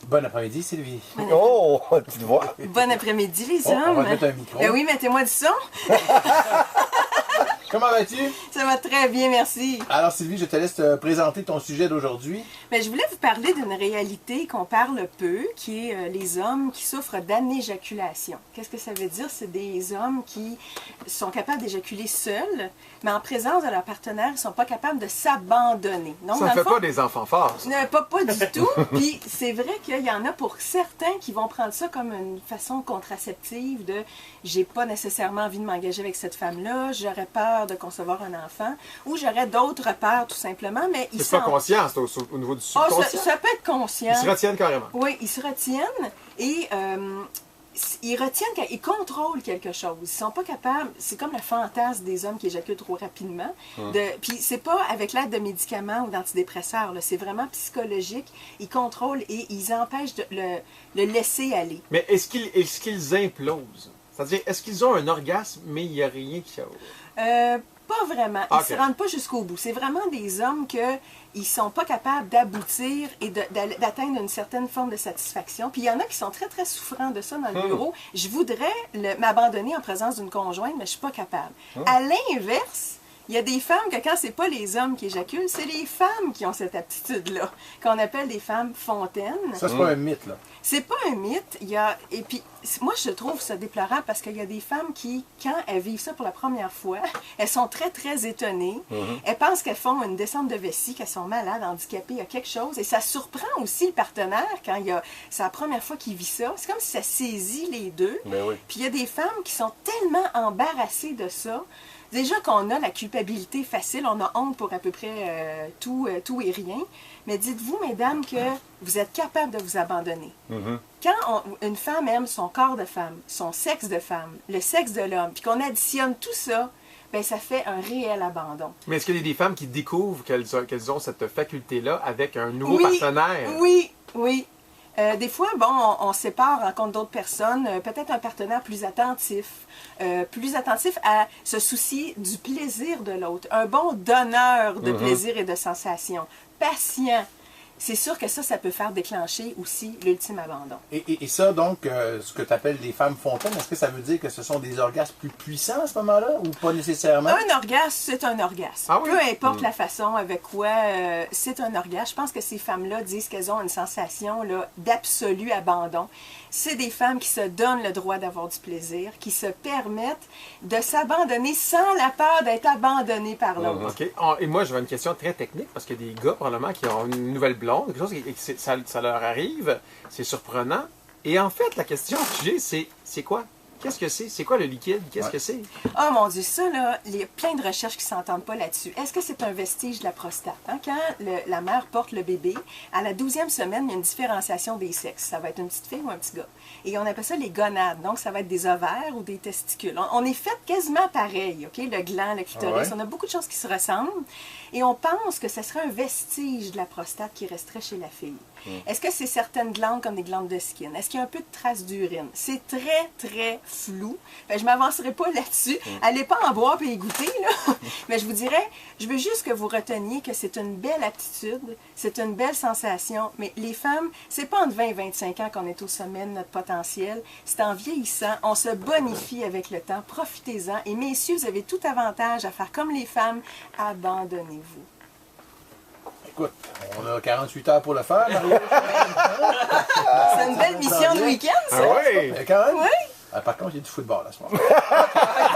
Bon après-midi, Sylvie. Oh, tu te vois? Bon après-midi, les Oh, on hommes. va mettre un micro. Ben oui, mettez-moi du son. Comment vas-tu? Ça va très bien, merci. Alors, Sylvie, je te laisse te présenter ton sujet d'aujourd'hui. Ben, je voulais vous parler d'une réalité qu'on parle peu, qui est les hommes qui souffrent d'anéjaculation. Qu'est-ce que ça veut dire? C'est des hommes qui sont capables d'éjaculer seuls, mais en présence de leur partenaire, ils ne sont pas capables de s'abandonner. Donc, Ça ne dans le fait fond, pas des enfants forts. ça. Pas du tout. Puis c'est vrai qu'il y en a pour certains qui vont prendre ça comme une façon contraceptive de j'ai pas nécessairement envie de m'engager avec cette femme-là, j'aurais peur de concevoir un enfant, ou j'aurais d'autres peurs tout simplement, mais ils C'est pas sont... conscient, c'est au niveau du Ah, subconscient. ça peut être conscient. Ils se retiennent carrément. Oui, ils se retiennent et ils retiennent, ils contrôlent quelque chose. Ils sont pas capables, c'est comme le fantasme des hommes qui éjaculent trop rapidement. Puis c'est pas avec l'aide de médicaments ou d'antidépresseurs, là, c'est vraiment psychologique. Ils contrôlent et ils empêchent de le laisser aller. Mais est-ce qu'ils implosent? C'est-à-dire, est-ce qu'ils ont un orgasme, mais il n'y a rien qui... Pas vraiment. Ils Ok. se rendent pas jusqu'au bout. C'est vraiment des hommes ils sont pas capables d'aboutir et d'atteindre une certaine forme de satisfaction. Puis il y en a qui sont très, très souffrants de ça dans le bureau. Je voudrais m'abandonner en présence d'une conjointe, mais je suis pas capable. À l'inverse, il y a des femmes que quand c'est pas les hommes qui éjaculent, c'est les femmes qui ont cette aptitude-là, qu'on appelle des femmes fontaines. Ça, c'est pas un mythe, là. C'est pas un mythe. Et puis, moi, je trouve ça déplorable parce qu'il y a des femmes qui, quand elles vivent ça pour la première fois, elles sont très, très étonnées. Elles pensent qu'elles font une descente de vessie, qu'elles sont malades, handicapées, il y a quelque chose. Et ça surprend aussi le partenaire quand c'est la première fois qu'il vit ça. C'est comme si ça saisit les deux. Ben oui. Puis il y a des femmes qui sont tellement embarrassées de ça. Déjà qu'on a la culpabilité facile, on a honte pour à peu près tout et rien. Mais dites-vous, mesdames, que vous êtes capable de vous abandonner. Quand une femme aime son corps de femme, son sexe de femme, le sexe de l'homme, puis qu'on additionne tout ça, ben ça fait un réel abandon. Mais est-ce qu'il y a des femmes qui découvrent qu'elles ont cette faculté-là avec un nouveau Oui, partenaire? oui. Des fois, bon, on se sépare, rencontre d'autres personnes, peut-être un partenaire plus attentif à se soucier du plaisir de l'autre, un bon donneur de plaisir et de sensations, patient. C'est sûr que ça peut faire déclencher aussi l'ultime abandon. Et ça, donc, ce que tu appelles des femmes fontaines, est-ce que ça veut dire que ce sont des orgasmes plus puissants à ce moment-là ou pas nécessairement? Un orgasme, c'est un orgasme. Ah oui? Peu importe la façon avec quoi, c'est un orgasme. Je pense que ces femmes-là disent qu'elles ont une sensation là, d'absolu abandon. C'est des femmes qui se donnent le droit d'avoir du plaisir, qui se permettent de s'abandonner sans la peur d'être abandonnées par l'autre. OK. Et moi, j'avais une question très technique, parce qu'il y a des gars, probablement, qui ont une nouvelle blonde, quelque chose ça leur arrive, c'est surprenant. Et en fait, la question que j'ai, c'est quoi? Qu'est-ce que c'est? C'est quoi le liquide? Qu'est-ce que c'est? Oh mon Dieu, ça, là, il y a plein de recherches qui ne s'entendent pas là-dessus. Est-ce que c'est un vestige de la prostate? Hein? Quand la mère porte le bébé, à la 12e semaine, il y a une différenciation des sexes. Ça va être une petite fille ou un petit gars. Et on appelle ça les gonades. Donc, ça va être des ovaires ou des testicules. On est fait quasiment pareil, OK? Le gland, le clitoris, on a beaucoup de choses qui se ressemblent. Et on pense que ce serait un vestige de la prostate qui resterait chez la fille. Est-ce que c'est certaines glandes comme des glandes de skin? Est-ce qu'il y a un peu de traces d'urine? C'est très, très flou. Je ne m'avancerai pas là-dessus. Allez pas en boire et y goûter, là. Mais je vous dirais, je veux juste que vous reteniez que c'est une belle aptitude, c'est une belle sensation. Mais les femmes, c'est pas entre 20 et 25 ans qu'on est au sommet de notre potentiel. C'est en vieillissant. On se bonifie avec le temps. Profitez-en. Et messieurs, vous avez tout avantage à faire comme les femmes. Abandonnez-vous. Écoute, on a 48 heures pour le faire, Mario. C'est une belle mission de week-end, ça. Ah oui! Quand même? Oui. Par contre, il y a du football à ce moment-là.